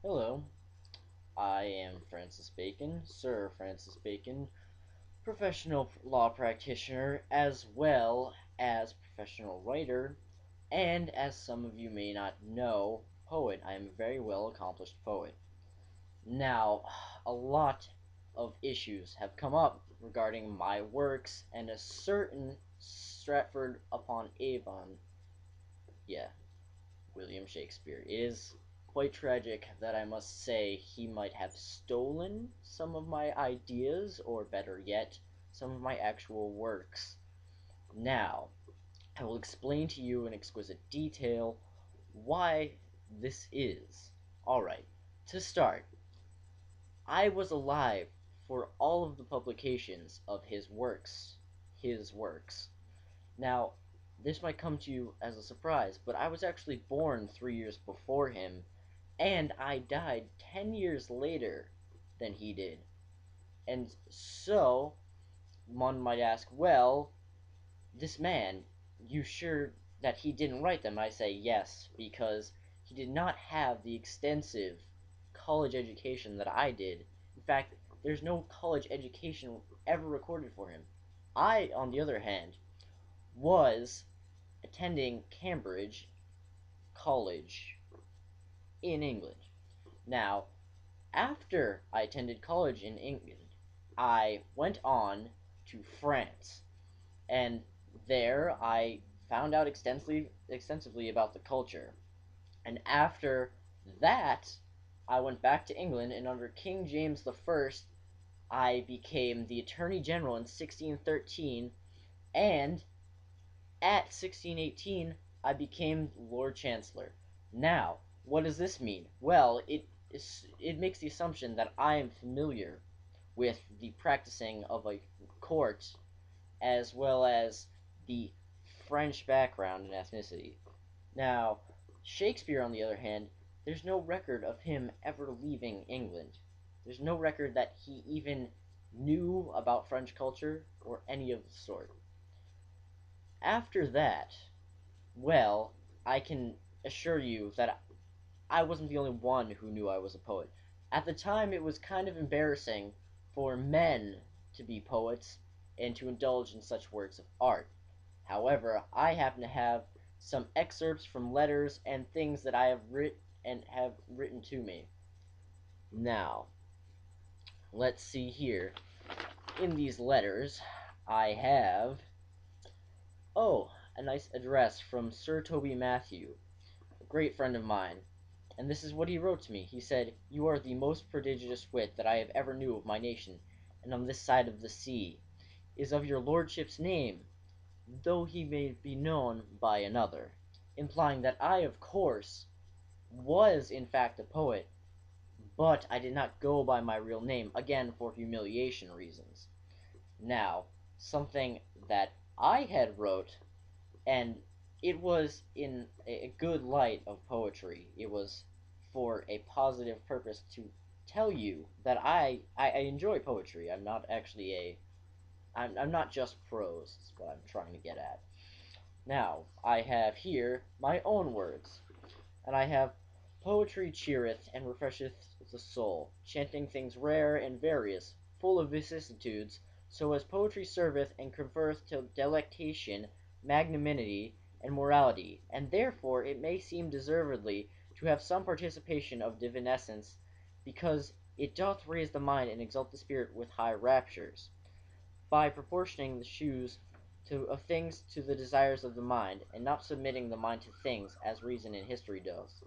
Hello, I am Francis Bacon, Sir Francis Bacon, professional law practitioner as well as professional writer, and as some of you may not know, poet. I am a very well accomplished poet. Now, a lot of issues have come up regarding my works and a certain Stratford upon Avon, yeah, William Shakespeare. It is quite tragic that I must say he might have stolen some of my ideas, or better yet, some of my actual works. Now, I will explain to you in exquisite detail why this is. Alright, to start, I was alive for all of the publications of his works. His works. Now, this might come to you as a surprise, but I was actually born 3 years before him, and I died 10 years later than he did. And so, one might ask, well, this man, you sure that he didn't write them? I say yes, because he did not have the extensive college education that I did. In fact, there's no college education ever recorded for him. I, on the other hand, was attending Cambridge College in England. Now, after I attended college in England, I went on to France, and there I found out extensively about the culture. And after that, I went back to England, and under King James I, I became the Attorney General in 1613, and at 1618, I became Lord Chancellor. Now, what does this mean? Well, it makes the assumption that I am familiar with the practicing of a court as well as the French background and ethnicity. Now, Shakespeare, on the other hand, there's no record of him ever leaving England. There's no record that he even knew about French culture or any of the sort. After that, well, I can assure you that I wasn't the only one who knew I was a poet. At the time, it was kind of embarrassing for men to be poets and to indulge in such works of art. However, I happen to have some excerpts from letters and things that I have written to me. Now, let's see here. In these letters, I have, oh, a nice address from Sir Toby Matthew, a great friend of mine. And this is what he wrote to me. He said, "You are the most prodigious wit that I have ever knew of my nation, and on this side of the sea, is of your lordship's name, though he may be known by another," implying that I, of course, was in fact a poet, but I did not go by my real name, again for humiliation reasons. Now, something that I had wrote, and it was in a good light of poetry. It was for a positive purpose to tell you that I enjoy poetry. I'm not actually I'm not just prose, is what I'm trying to get at. Now, I have here my own words, and I have poetry cheereth and refresheth the soul, chanting things rare and various, full of vicissitudes, so as poetry serveth and conferreth to delectation, magnanimity, and morality, and therefore it may seem deservedly to have some participation of divinescence, because it doth raise the mind and exalt the spirit with high raptures, by proportioning the shoes of things to the desires of the mind, and not submitting the mind to things as reason and history does.